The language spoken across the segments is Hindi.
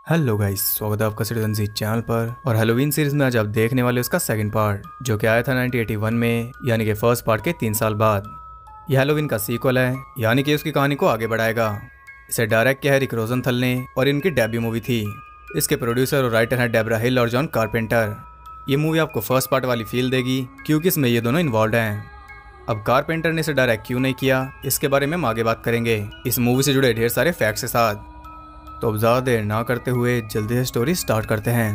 हेलो गाइस, स्वागत है आपका सिटीजन जी चैनल पर। और हैलोवीन सीरीज में आज आप देखने वाले उसका सेकंड पार्ट जो कि आया था 1981 में, यानी कि फर्स्ट पार्ट के 3 साल बाद। यह हैलोवीन का सीक्वल है, यानी कि उसकी कहानी को आगे बढ़ाएगा। इसे डायरेक्ट किया है रिक रोजनथल ने और इनकी डेब्यू मूवी थी। इसके प्रोड्यूसर और राइटर हैं डेब्रा हिल और जॉन कारपेंटर। ये मूवी आपको फर्स्ट पार्ट वाली फील देगी क्योंकि इसमें ये दोनों इन्वॉल्व हैं। अब कारपेंटर ने इसे डायरेक्ट क्यों नहीं किया, इसके बारे में हम आगे बात करेंगे इस मूवी से जुड़े ढेर सारे फैक्ट्स के साथ। तो अब ज़्यादा देर ना करते हुए जल्दी से स्टोरी स्टार्ट करते हैं।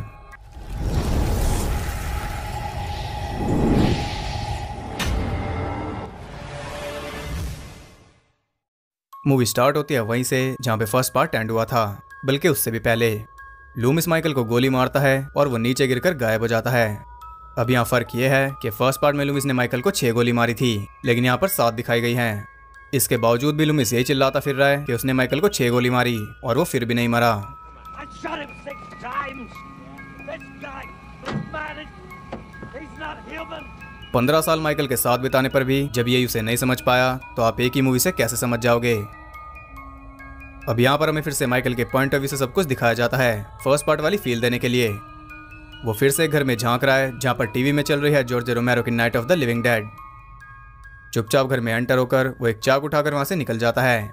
मूवी स्टार्ट होती है वहीं से जहाँ पे फर्स्ट पार्ट एंड हुआ था, बल्कि उससे भी पहले। लूमिस माइकल को गोली मारता है और वो नीचे गिरकर गायब हो जाता है। अब यहाँ फर्क ये है कि फर्स्ट पार्ट में लूमिस ने माइकल को 6 गोली मारी थी, लेकिन यहाँ पर 7 दिखाई गई हैं। इसके बावजूद भी लूमिस यही चिल्लाता फिर रहा है कि उसने माइकल को 6 गोली मारी और वो फिर भी नहीं मरा। 15 साल माइकल के साथ बिताने पर भी जब ये उसे नहीं समझ पाया तो आप एक ही मूवी से कैसे समझ जाओगे। अब यहाँ पर हमें फिर से माइकल के पॉइंट ऑफ व्यू से सब कुछ दिखाया जाता है, फर्स्ट पार्ट वाली फील देने के लिए। वो फिर से घर में झांक रहा है जहाँ पर टीवी में चल रही है जॉर्ज रोमेरो की night of the living dead. चुपचाप घर में एंटर होकर वो एक चाक उठाकर वहां से निकल जाता है।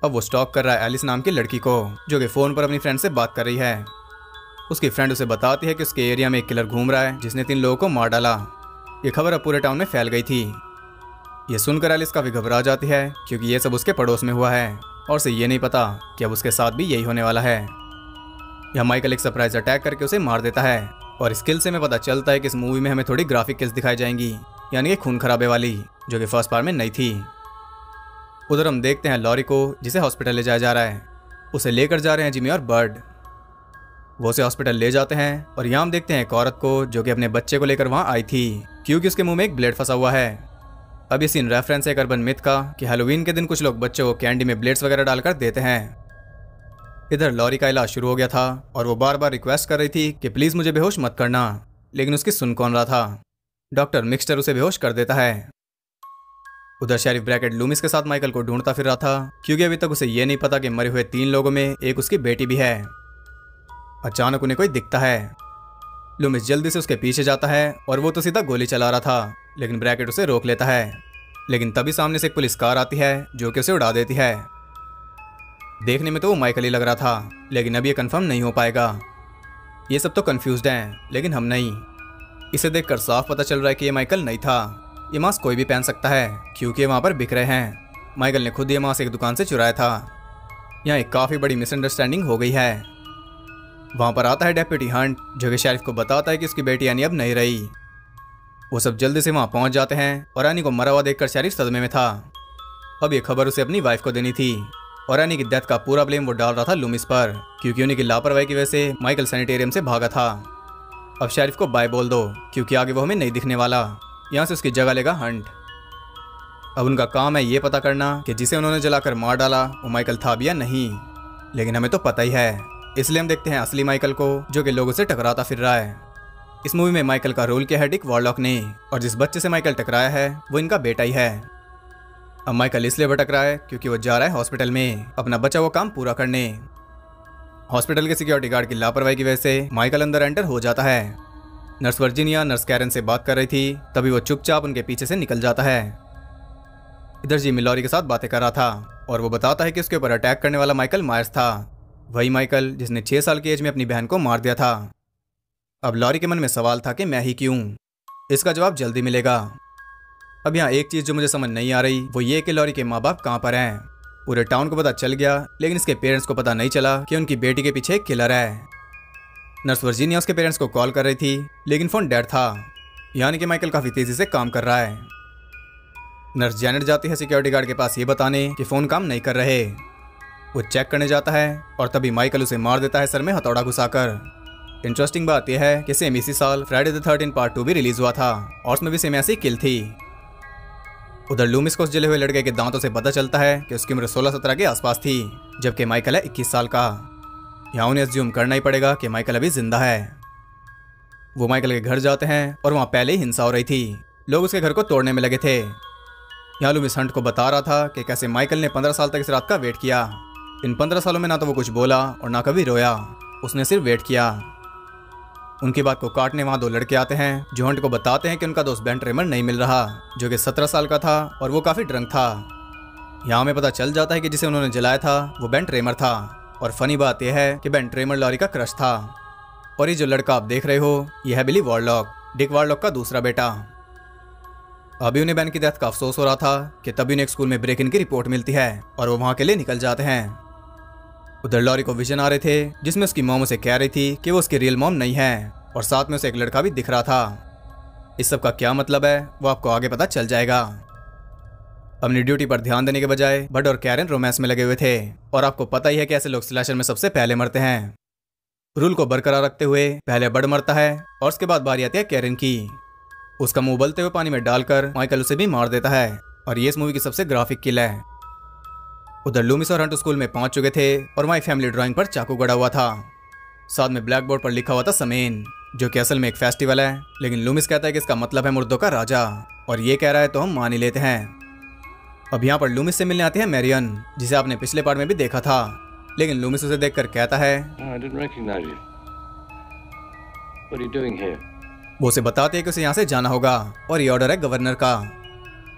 अब वो स्टॉक कर रहा है एलिस नाम की लड़की को, जो कि फोन पर अपनी फ्रेंड से बात कर रही है। उसकी फ्रेंड उसे बताती है कि उसके एरिया में एक किलर घूम रहा है जिसने 3 लोगों को मार डाला। ये खबर अब पूरे टाउन में फैल गई थी। ये सुनकर एलिस काफी घबरा जाती है क्योंकि ये सब उसके पड़ोस में हुआ है और उसे ये नहीं पता कि अब उसके साथ भी यही होने वाला है। यह माइकल एक सरप्राइज अटैक करके उसे मार देता है और इस किल से हमें पता चलता है कि इस मूवी में हमें थोड़ी ग्राफिक किल्स दिखाई जाएंगी, यानी कि खून खराबे वाली, जो कि फर्स्ट पार्ट में नहीं थी। उधर हम देखते हैं लॉरी को, जिसे हॉस्पिटल ले जाया जा रहा है। उसे लेकर जा रहे हैं जिमी और बर्ड। वो उसे हॉस्पिटल ले जाते हैं और यहाँ हम देखते हैं एक औरत को जो कि अपने बच्चे को लेकर वहां आई थी क्योंकि उसके मुंह में एक ब्लेड फंसा हुआ है। अब ये सीन रेफरेंस है एक अर्बन मिथ का कि हैलोवीन के दिन कुछ लोग बच्चों को कैंडी में ब्लेड्स वगैरह डालकर देते हैं। इधर लॉरी का इलाज शुरू हो गया था और वो बार बार रिक्वेस्ट कर रही थी कि प्लीज मुझे बेहोश मत करना, लेकिन उसकी सुन कौन रहा था। डॉक्टर मिक्सचर उसे बेहोश कर देता है। उधर शेरिफ ब्रैकेट लूमिस के साथ माइकल को ढूंढता फिर रहा था क्योंकि अभी तक उसे ये नहीं पता कि मरे हुए 3 लोगों में एक उसकी बेटी भी है। अचानक उन्हें कोई दिखता है। लूमिस जल्दी से उसके पीछे जाता है और वो तो सीधा गोली चला रहा था, लेकिन ब्रैकेट उसे रोक लेता है। लेकिन तभी सामने से एक पुलिस कार आती है जो कि उसे उड़ा देती है। देखने में तो वो माइकल ही लग रहा था, लेकिन अब ये कंफर्म नहीं हो पाएगा। ये सब तो कंफ्यूज्ड हैं, लेकिन हम नहीं। इसे देखकर साफ पता चल रहा है कि ये माइकल नहीं था। ये मास्क कोई भी पहन सकता है क्योंकि वहाँ पर बिक रहे हैं। माइकल ने खुद ये मास्क एक दुकान से चुराया था। यहाँ एक काफ़ी बड़ी मिसअंडरस्टैंडिंग हो गई है। वहाँ पर आता है डेप्यूटी हंट, जो कि शेरिफ को बताता है कि उसकी बेटी एनी अब नहीं रही। वो सब जल्दी से वहाँ पहुँच जाते हैं और एनी को मरा हुआ देखकर शेरिफ सदमे में था। अब ये खबर उसे अपनी वाइफ को देनी थी और एनी की डेथ का पूरा ब्लेम वो डाल रहा था लूमिस पर क्योंकि उन्हीं की लापरवाही की वजह से माइकल सैनिटेरियम से भागा था। अब शेरिफ को बाय बोल दो क्योंकि आगे वो हमें नहीं दिखने वाला। यहाँ से उसकी जगह लेगा हंट। अब उनका काम है ये पता करना कि जिसे उन्होंने जलाकर मार डाला वो माइकल था भी या नहीं, लेकिन हमें तो पता ही है। इसलिए हम देखते हैं असली माइकल को, जो कि लोगों से टकराता फिर रहा है। इस मूवी में माइकल का रोल किया है डिक वॉरलॉक ने और जिस बच्चे से माइकल टकराया है वो इनका बेटा ही है। अब माइकल इसलिए भटक रहा है क्योंकि वो जा रहा है हॉस्पिटल में अपना बचा हुआ काम पूरा करने। हॉस्पिटल के सिक्योरिटी गार्ड की लापरवाही की वजह से माइकल अंदर एंटर हो जाता है। नर्स वर्जीनिया नर्स कैरन से बात कर रही थी, तभी वो चुपचाप उनके पीछे से निकल जाता है। इधर जिमी लॉरी के साथ बातें कर रहा था और वो बताता है कि उसके ऊपर अटैक करने वाला माइकल मायर्स था, वही माइकल जिसने 6 साल की एज में अपनी बहन को मार दिया था। अब लॉरी के मन में सवाल था कि मैं ही क्यों। इसका जवाब जल्दी मिलेगा। अब यहाँ एक चीज़ जो मुझे समझ नहीं आ रही वो ये कि लॉरी के माँ बाप कहाँ पर हैं। पूरे टाउन को पता चल गया, लेकिन इसके पेरेंट्स को पता नहीं चला कि उनकी बेटी के पीछे एक किलर है। नर्स वर्जीनिया उसके पेरेंट्स को कॉल कर रही थी, लेकिन फोन डेड था, यानी कि माइकल काफ़ी तेज़ी से काम कर रहा है। नर्स जैनेट जाती है सिक्योरिटी गार्ड के पास ये बताने कि फ़ोन काम नहीं कर रहे। वो चेक करने जाता है और तभी माइकल उसे मार देता है सर में हथौड़ा घुसाकर। इंटरेस्टिंग बात यह है कि सेम इसी साल फ्राइडे द 13 पार्ट 2 भी रिलीज हुआ था और उसमें भी सेम ऐसी किल थी। उधर लूमिस को उस जले हुए लड़के के दांतों से पता चलता है कि उसकी उम्र 16-17 के आसपास थी, जबकि माइकल है 21 साल का। यहाँ उन्हें अज्यूम करना ही पड़ेगा कि माइकल अभी जिंदा है। वो माइकल के घर जाते हैं और वहाँ पहले ही हिंसा हो रही थी, लोग उसके घर को तोड़ने में लगे थे। यहाँ लूमिस हंट को बता रहा था कि कैसे माइकल ने 15 साल तक इस रात का वेट किया इन 15 सालों में ना तो वो कुछ बोला और ना कभी रोया, उसने सिर्फ वेट किया। उनकी बात को काटने वहाँ 2 लड़के आते हैं जो हंट को बताते हैं कि उनका दोस्त बेन ट्रेमर नहीं मिल रहा, जो कि 17 साल का था और वो काफ़ी ड्रंक था। यहाँ हमें पता चल जाता है कि जिसे उन्होंने जलाया था वो बेन ट्रेमर था। और फनी बात यह है कि बेन ट्रेमर लॉरी का क्रश था। और ये जो लड़का आप देख रहे हो यह है बिली वॉरलॉक, डिक वॉरलॉक का दूसरा बेटा। अभी उन्हें बेन की डेथ का अफसोस हो रहा था कि तभी उन्हें एक स्कूल में ब्रेक इन की रिपोर्ट मिलती है और वो वहाँ के लिए निकल जाते हैं। उधर लॉरी को विजन आ रहे थे जिसमें उसकी मॉम उसे कह रही थी कि वो उसकी रियल मॉम नहीं है और साथ में उसे एक लड़का भी दिख रहा था। इस सब का क्या मतलब है वो आपको आगे पता चल जाएगा। अपनी ड्यूटी पर ध्यान देने के बजाय बड और कैरन रोमांस में लगे हुए थे और आपको पता ही है कि ऐसे लोग स्लैशर में सबसे पहले मरते हैं। रूल को बरकरार रखते हुए पहले बड मरता है और उसके बाद बारी आती है कैरन की। उसका मुंह उबलते हुए पानी में डालकर माइकल उसे भी मार देता है और ये इस मूवी की सबसे ग्राफिक किल है। उधर लूमिस और हंट स्कूल में पहुंच चुके थे और माई फैमिली ड्राइंग पर चाकू गड़ा हुआ था। साथ में ब्लैक बोर्ड पर लिखा हुआ था समेन, जो कि असल में एक फेस्टिवल है, लेकिन लूमिस कहता है कि इसका मतलब है मुर्दों का राजा और ये कह रहा है तो हम मान ही लेते हैं। अब यहाँ पर लूमिस से मिलने आती है मैरियन, जिसे आपने पिछले पार्ट में भी देखा था, लेकिन लूमिस उसे देखकर कहता है वो उसे बताते हैं कि उसे यहाँ से जाना होगा और ये ऑर्डर है गवर्नर का।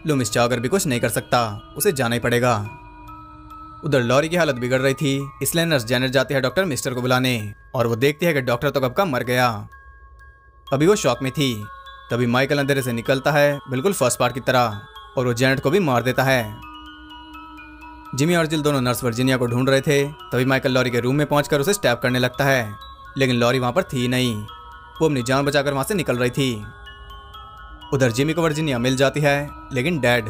लूमिस चाहकर भी कुछ नहीं कर सकता, उसे जाना ही पड़ेगा। उधर लॉरी की हालत बिगड़ रही थी, इसलिए नर्स जेनेट जाती है डॉक्टर मिस्टर को बुलाने और वो देखती है कि डॉक्टर तो कब का मर गया। अभी वो शॉक में थी, तभी माइकल अंधेरे से निकलता है बिल्कुल फर्स्ट पार्ट की तरह और वो जेनेट को भी मार देता है। जिमी और जिल दोनों नर्स वर्जीनिया को ढूंढ रहे थे, तभी माइकल लॉरी के रूम में पहुंचकर उसे स्टैब करने लगता है, लेकिन लॉरी वहां पर थी नहीं, वो अपनी जान बचाकर वहां से निकल रही थी। उधर जिमी को वर्जीनिया मिल जाती है, लेकिन डेड,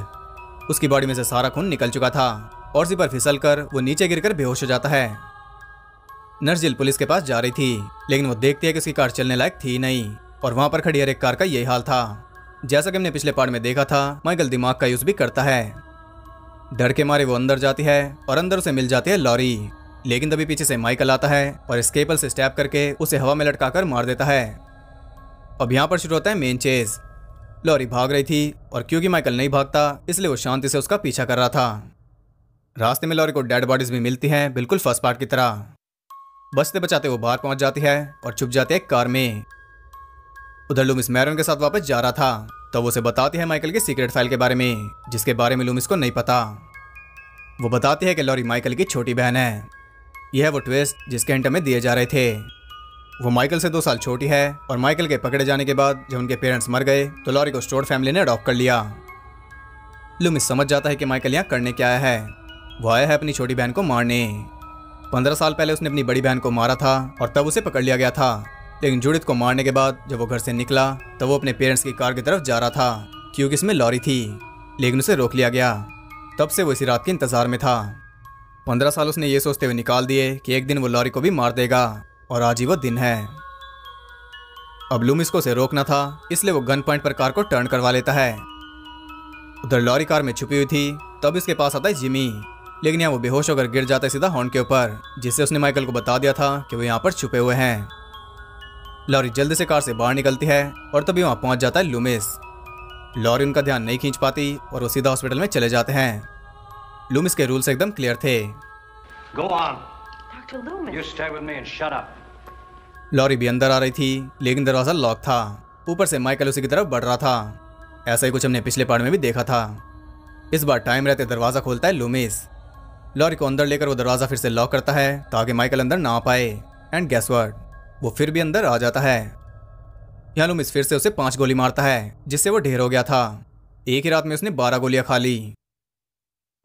उसकी बॉडी में से सारा खून निकल चुका था और उसी पर फिसलकर वो नीचे गिरकर बेहोश हो जाता है। नर्स जिल पुलिस के पास जा रही थी, लेकिन वो देखती है कि उसकी कार चलने लायक थी नहीं और वहां पर खड़ी हर एक कार का यही हाल था। जैसा कि हमने पिछले पार्ट में देखा था, माइकल दिमाग का यूज भी करता है। डर के मारे वो अंदर जाती है और अंदर उसे मिल जाती है लॉरी, लेकिन तभी पीछे से माइकल आता है और स्केपल से स्टैब करके उसे हवा में लटकाकर मार देता है। अब यहाँ पर शुरू होता है मेन चेज। लॉरी भाग रही थी और क्योंकि माइकल नहीं भागता इसलिए वो शांति से उसका पीछा कर रहा था। रास्ते में लॉरी को डेड बॉडीज भी मिलती हैं बिल्कुल फर्स्ट पार्ट की तरह। बचते बचाते वो बाहर पहुंच जाती है और छुप जाते हैं कार में। उधर लूमिस मैरन के साथ वापस जा रहा था, तब उसे बताती है माइकल की सीक्रेट फाइल के बारे में, जिसके बारे में लूमिस को नहीं पता। वो बताती है कि लॉरी माइकल की छोटी बहन है। यह है वो ट्विस्ट जिसके हिंट में दिए जा रहे थे। वो माइकल से 2 साल छोटी है और माइकल के पकड़े जाने के बाद जब उनके पेरेंट्स मर गए तो लॉरी को स्टोर फैमिली ने अडॉप्ट कर लिया। लूमिस समझ जाता है कि माइकल यहाँ करने क्या आया है। वो आया है अपनी छोटी बहन को मारने। 15 साल पहले उसने अपनी बड़ी बहन को मारा था और तब उसे पकड़ लिया गया था, लेकिन जूडिथ को मारने के बाद जब वो घर से निकला तब वो अपने पेरेंट्स की कार की तरफ जा रहा था क्योंकि इसमें लॉरी थी, लेकिन उसे रोक लिया गया। तब से वो इसी रात के इंतजार में था। 15 साल उसने ये सोचते हुए निकाल दिए कि एक दिन वो लॉरी को भी मार देगा और आज ही वो दिन है। अब लूमिस को उसे रोकना था, इसलिए वो गन पॉइंट पर कार को टर्न करवा लेता है। उधर लॉरी कार में छुपी हुई थी, तब इसके पास आता है जिमी, लेकिन यहाँ वो बेहोश होकर गिर जाता है सीधा हॉर्न के ऊपर, जिससे उसने माइकल को बता दिया था कि वो यहाँ पर छुपे हुए हैं। लॉरी जल्दी से कार से बाहर निकलती है और तभी वहां पहुंच जाता है लूमिस। लॉरी उनका ध्यान नहीं खींच पाती और वो सीधा हॉस्पिटल में चले जाते हैं। लूमिस के रूल्स एकदम क्लियर थे। Go on. Dr. Loomis. You stay with me and shut up. Laurie भी अंदर आ रही थी, लेकिन दरवाजा लॉक था। ऊपर से माइकल उसी की तरफ बढ़ रहा था। ऐसा ही कुछ हमने पिछले पार्ट में भी देखा था। इस बार टाइम रहते दरवाजा खोलता है लूमिस। लॉरी को अंदर लेकर वो दरवाजा फिर से लॉक करता है ताकि माइकल अंदर ना आ पाए। एंड गेस व्हाट, वो फिर भी अंदर आ जाता है। यहाँ लूमिस फिर से उसे 5 गोली मारता है, जिससे वो ढेर हो गया था। एक ही रात में उसने 12 गोलियां खा ली।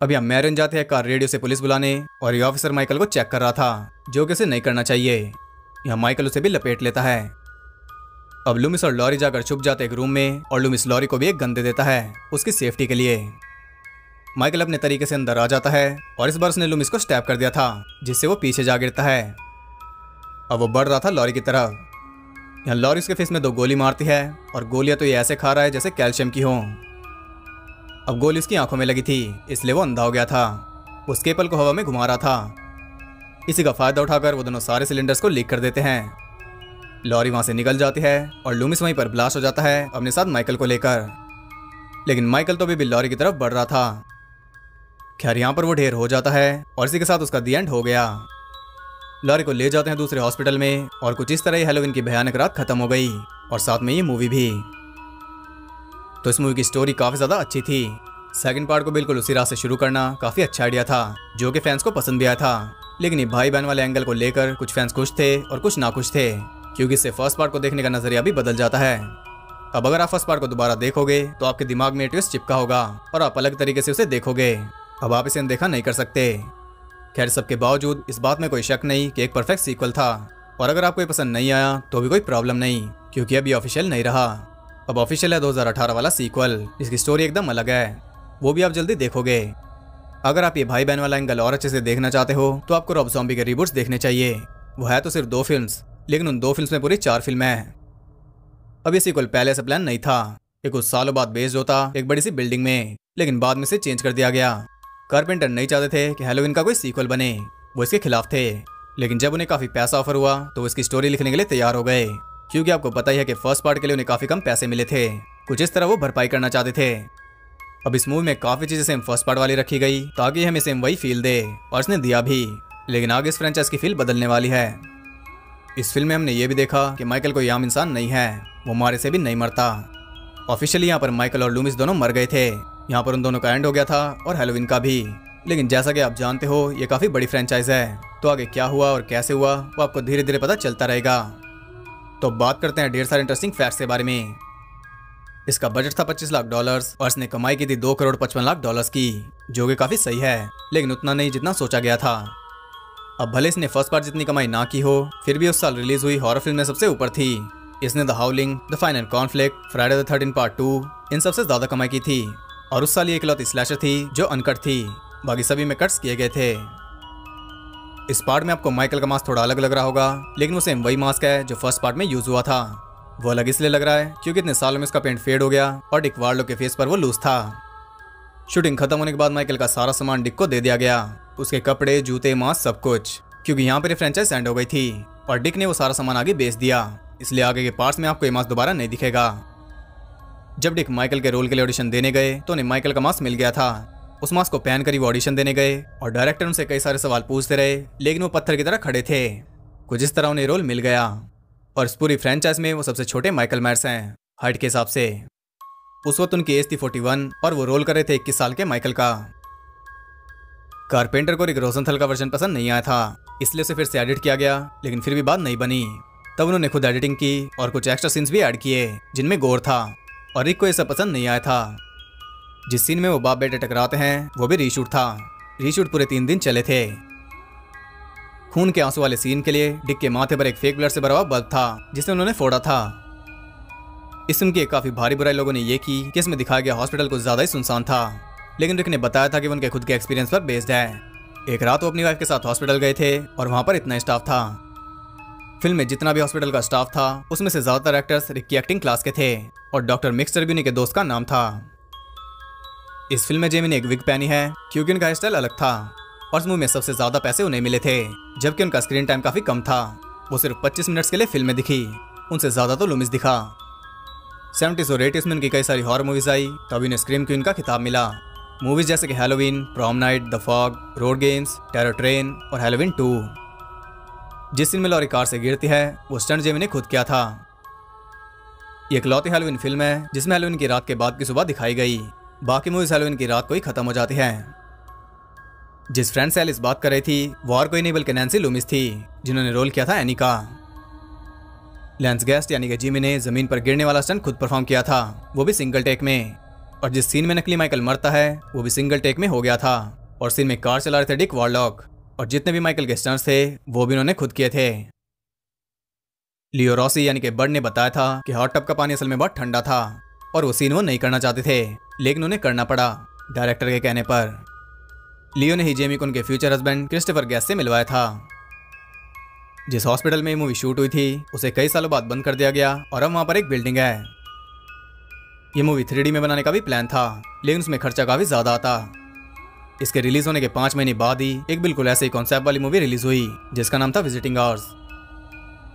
अब यहाँ मैरन जाते हैं कार रेडियो से पुलिस बुलाने और ये ऑफिसर माइकल को चेक कर रहा था, जो कि उसे नहीं करना चाहिए। यहाँ माइकल उसे भी लपेट लेता है। अब लूमिस और लॉरी जाकर छुप जाते एक रूम में और लूमिस लॉरी को भी एक गन दे देता है उसकी सेफ्टी के लिए। माइकल अपने तरीके से अंदर आ जाता है और इस बार उसने लूमिस को स्टैब कर दिया था, जिससे वो पीछे जा गिरता है। अब वो बढ़ रहा था लॉरी की तरफ। यहाँ लॉरी उसके फेस में 2 गोली मारती है और गोलियां तो ये ऐसे खा रहा है जैसे कैल्शियम की हों। अब गोली उसकी आंखों में लगी थी, इसलिए वो अंधा हो गया था। वो स्केपल को हवा में घुमा रहा था। इसी का फायदा उठाकर वो दोनों सारे सिलेंडर्स को लीक कर देते हैं। लॉरी वहां से निकल जाती है और लूमिस वहीं पर ब्लास्ट हो जाता है अपने साथ माइकल को लेकर, लेकिन माइकल तो अभी भी लॉरी की तरफ बढ़ रहा था। खैर यहाँ पर वो ढेर हो जाता है और इसी के साथ उसका दी एंड हो गया। लॉरी को ले जाते हैं दूसरे हॉस्पिटल में और कुछ इस तरह ही हैलोवीन की भयानक रात खत्म हो गई और साथ में ये मूवी भी। तो इस मूवी की स्टोरी काफी ज्यादा अच्छी थी। सेकंड पार्ट को बिल्कुल उसी राह से शुरू करना काफी अच्छा आइडिया था, जो कि फैंस को पसंद भी आया था। लेकिन ये भाई बहन वाले एंगल को लेकर कुछ फैंस खुश थे और कुछ नाखुश थे, क्योंकि इससे फर्स्ट पार्ट को देखने का नजरिया भी बदल जाता है। अब अगर आप फर्स्ट पार्ट को दोबारा देखोगे तो आपके दिमाग में ट्विस्ट चिपका होगा और आप अलग तरीके से उसे देखोगे। अब आप इसे अनदेखा नहीं कर सकते। खैर सबके बावजूद इस बात में कोई शक नहीं कि एक परफेक्ट सीक्वल था, और अगर आपको ये पसंद नहीं आया तो भी कोई प्रॉब्लम नहीं, क्योंकि अब ये ऑफिशियल नहीं रहा। अब ऑफिशियल है 2018 वाला सीक्वल, जिसकी स्टोरी एकदम अलग है, वो भी आप जल्दी देखोगे। अगर आप ये भाई बहन वाला एंगल और अच्छे से देखना चाहते हो तो आपको रॉब ज़ॉम्बी के रिबूट्स देखने चाहिए। वो है तो सिर्फ 2 फिल्म्स, लेकिन उन 2 फिल्म्स में पूरी 4 फिल्में हैं। अब ये सीक्वल पहले से प्लान नहीं था, ये कुछ सालों बाद बेस्ड होता एक बड़ी सी बिल्डिंग में, लेकिन बाद में इसे चेंज कर दिया गया। कारपेंटर नहीं चाहते थे कि हैलोवीन का कोई सीक्वल बने, वो इसके खिलाफ थे, लेकिन जब उन्हें काफी पैसा ऑफर हुआ तो वो इसकी स्टोरी लिखने के लिए तैयार हो गए, क्योंकि आपको पता ही है कि फर्स्ट पार्ट के लिए उन्हें काफी कम पैसे मिले थे। कुछ इस तरह वो भरपाई करना चाहते थे। अब इस मूवी में काफी चीजें सेम फर्स्ट पार्ट वाली रखी गई ताकि हमें सेम वही फील दे, और इसने दिया भी। लेकिन आगे इस फ्रेंचाइज की फील बदलने वाली है। इस फिल्म में हमने ये भी देखा कि माइकल कोई आम इंसान नहीं है, वो मारे से भी नहीं मरता। ऑफिशियली यहाँ पर माइकल और लूमिस दोनों मर गए थे, यहाँ पर उन दोनों का एंड हो गया था और हैलोवीन का भी। लेकिन जैसा कि आप जानते हो ये काफी बड़ी फ्रेंचाइज है, तो आगे क्या हुआ और कैसे हुआ वो आपको धीरे धीरे पता चलता रहेगा। तो बात करते हैं ढेर सारे इंटरेस्टिंग फैक्ट्स के बारे में। इसका बजट था $25 लाख और इसने कमाई की थी $2 करोड़ 55 लाख की, जो कि काफी सही है, लेकिन उतना नहीं जितना सोचा गया था। अब भले इसने फर्स्ट पार्ट जितनी कमाई ना की हो, फिर भी उस साल रिलीज हुई हॉरर फिल्म में सबसे ऊपर थी। इसने the हाउलिंग, the final conflict, Friday the 13th part 2 इन सबसे ज्यादा कमाई की थी, और उस साल ये इकलौती स्लैशर थी जो अनकट थी, बाकी सभी में कट्स किए गए थे। इस पार्ट में आपको माइकल का मास्क थोड़ा अलग लग रहा होगा, लेकिन वो सेम वही मास्क है जो फर्स्ट पार्ट में यूज हुआ था। वो अलग इसलिए लग रहा है क्योंकि इतने सालों में उसका पेंट फेड हो गया और डिक वार्लो के फेस पर वो लूज था। शूटिंग खत्म होने के बाद माइकल का सारा सामान डिक को दे दिया गया, उसके कपड़े, जूते, मास्क, सब कुछ, क्योंकि यहाँ पर फ्रेंचाइज एंड हो गई थी और डिक ने वो सारा सामान आगे बेच दिया, इसलिए आगे के पार्ट्स में आपको ये मास्क दोबारा नहीं दिखेगा। जब डिक माइकल के रोल के लिए ऑडिशन देने गए तो उन्हें माइकल का मास्क मिल गया था। उस मास्क को पहनकर ही वो ऑडिशन देने गए और डायरेक्टर उनसे कई सारे सवाल पूछते रहे, लेकिन वो पत्थर की तरह खड़े थे। कुछ इस तरह उन्हें रोल मिल गया, और इस पूरी फ्रेंचाइज में वो सबसे छोटे माइकल मायर्स हैं हाइट के हिसाब से। उस वक्त उनकी एज थी 41 और वो रोल कर रहे थे 21 साल के माइकल का। कारपेंटर को रिक रोसेंथल का वर्जन पसंद नहीं आया था, इसलिए उसे फिर से एडिट किया गया, लेकिन फिर भी बात नहीं बनी। तब उन्होंने खुद एडिटिंग की और कुछ एक्स्ट्रा सीन्स भी ऐड किए जिनमें गोर था, और रिक को ये सब पसंद नहीं आया था। जिस सीन में वो बाप बेटे टकराते हैं वो भी रीशूट था। रीशूट पूरे 3 दिन चले थे। खून के आंसू वाले सीन के लिए डिक के माथे पर एक फेक ब्लड से भरा हुआ बल्ब था जिसे उन्होंने फोड़ा था। इस फिल्म की काफी भारी बुराई लोगों ने ये की कि इसमें दिखाया गया हॉस्पिटल कुछ ज्यादा ही सुनसान था, लेकिन रिक ने बताया था कि वो उनके खुद के एक्सपीरियंस पर बेस्ड है। एक रात वो अपनी वाइफ के साथ हॉस्पिटल गए थे और वहां पर इतना स्टाफ था। फिल्म में जितना भी हॉस्पिटल का स्टाफ था उसमें से ज्यादातर एक्टर्स रिक की एक्टिंग क्लास के थे, और डॉक्टर मिक्सचर भी उन्हीं के दोस्त का नाम था। इस फिल्म में जेमी ने एक विग पहनी है क्योंकि उनका हेयर स्टाइल अलग था, और इस मूवी में सबसे ज्यादा पैसे उन्हें मिले थे, जबकि उनका स्क्रीन टाइम काफी कम था। वो सिर्फ 25 मिनट्स के लिए फिल्म में दिखी, उनसे ज्यादा तो लूमिस दिखा। 70s और 80s में उनकी कई सारी हॉरर मूवीज आई, तभी उन्हें स्क्रीम क्वीन का खिताब मिला। मूवीज जैसे कि Halloween, Prom Night, The Fog, Road Games, Terror Train और हैलोवीन 2। जिस सीन में लॉरी कार से गिरती है वो स्टंट जेमी ने खुद किया था। ये इकलौती हैलोवीन फिल्म है जिसमें हैलोवीन की रात के बाद की सुबह दिखाई गई, बाकी मूवीज हैलोवीन की रात को ही खत्म हो जाती हैं। जिस फ्रेंड से एलिस बात कर रही थी वो और कोई नहीं बल्कि नैन्सी लूमिस थी, जिन्होंने रोल किया था एनी का। लेंस गेस्ट यानी कि जिमी ने जमीन पर गिरने वाला स्टंट खुद परफॉर्म किया था, वो भी सिंगल टेक में, और जिस सीन में नकली माइकल मरता है वो भी सिंगल टेक में हो गया था, और सीन में कार चला रहे थे डिक वार्लॉक, और जितने भी माइकल के स्टंट्स थे वो भी उन्होंने खुद किए थे। लियो रॉसी यानी कि बर्ड ने बताया था कि हॉट टब का पानी असल में बहुत ठंडा था और वो सीन वो नहीं करना चाहते थे, लेकिन उन्हें करना पड़ा डायरेक्टर के कहने पर। लियो ने ही जेमी को उनके फ्यूचर हस्बैंड क्रिस्टोफर गैस से मिलवाया था। जिस हॉस्पिटल में ये मूवी शूट हुई थी उसे कई सालों बाद बंद कर दिया गया और अब वहां पर एक बिल्डिंग है। ये मूवी 3D में बनाने का भी प्लान था, लेकिन उसमें खर्चा काफी ज्यादा आता। इसके रिलीज होने के 5 महीने बाद ही एक बिल्कुल ऐसे ही कॉन्सेप्ट वाली मूवी रिलीज हुई जिसका नाम था विजिटिंग आवर्स।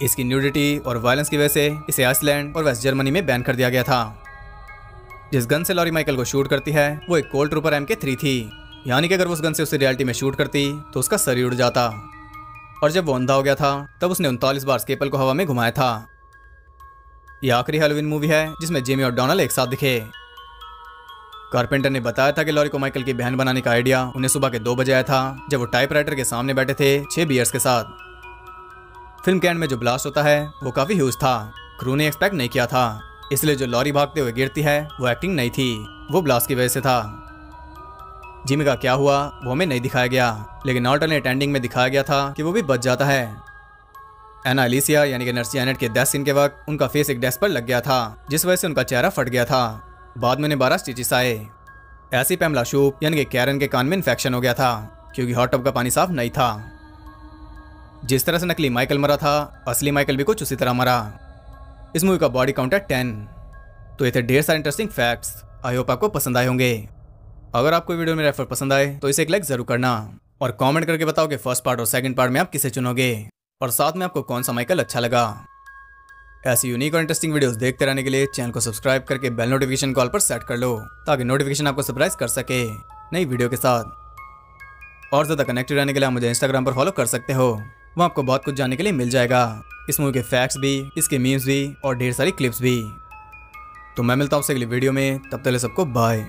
इसकी न्यूडिटी और वायलेंस की वजह से इसे आइसलैंड और वेस्ट जर्मनी में बैन कर दिया गया था। जिस गन से लॉरी माइकल को शूट करती है वो एक कोल्ड ट्रूपर MK3 थी, यानी कि अगर वो उस गन से उसे रियलिटी में शूट करती तो उसका सर ही उड़ जाता। और जब वो अंधा हो गया था तब उसने 39 बार स्केपल को हवा में घुमाया था। यह आखिरी हैलोवीन मूवी है जिसमें जिमी और डोनाल्ड एक साथ दिखे। कारपेंटर ने बताया था कि लॉरी को माइकल की बहन बनाने का आइडिया उन्हें सुबह के 2 बजे आया था, जब वो टाइपराइटर के सामने बैठे थे 6 बियर्स के साथ। फिल्म के एंड में जो ब्लास्ट होता है वो काफी ह्यूज था। क्रू ने एक्सपेक्ट नहीं किया था, इसलिए जो लॉरी भागते हुए गिरती है वो एक्टिंग नहीं थी, वो ब्लास्ट की वजह से था। जिमी का क्या हुआ वो हमें नहीं दिखाया गया, लेकिन ऑल्टरनेट एंडिंग में दिखाया गया था कि वो भी बच जाता है। एना एलिसिया यानी कि नर्स जैनेट के डेथ सीन के वक्त उनका फेस एक डेस्क पर लग गया था, जिस वजह से उनका चेहरा फट गया था। बाद में उन्हें 12 स्टिचेस आए। ऐसी पैमला शूप यानी कि कैरन के कान में इन्फेक्शन हो गया था क्योंकि हॉट टब का पानी साफ नहीं था। जिस तरह से नकली माइकल मरा था, असली माइकल भी कुछ उसी तरह मरा। इस मूवी का बॉडी काउंट है 10। तो ये थे ढेर सारे इंटरेस्टिंग फैक्ट्स। आई होप आपको पसंद आए होंगे। अगर आपको वीडियो में रेफर पसंद आए तो इसे एक लाइक जरूर करना और कमेंट करके बताओ कि फर्स्ट पार्ट और सेकंड पार्ट में आप किसे चुनोगे और साथ में आपको कौन सा माइकल अच्छा लगा। ऐसी यूनिक और इंटरेस्टिंग वीडियोस देखते रहने के लिए चैनल को सब्सक्राइब करके बेल नोटिफिकेशन कॉल पर सेट कर लो ताकि नोटिफिकेशन आपको सरप्राइज कर सके नई वीडियो के साथ। और ज़्यादा कनेक्टेड रहने के लिए आप मुझे इंस्टाग्राम पर फॉलो कर सकते हो, वहाँ आपको बहुत कुछ जानने के लिए मिल जाएगा। इस मूवी के फैक्ट्स भी, इसके मीम्स भी और ढेर सारी क्लिप्स भी। तो मैं मिलता हूँ आपसे अगली वीडियो में, तब तक सबको बाय।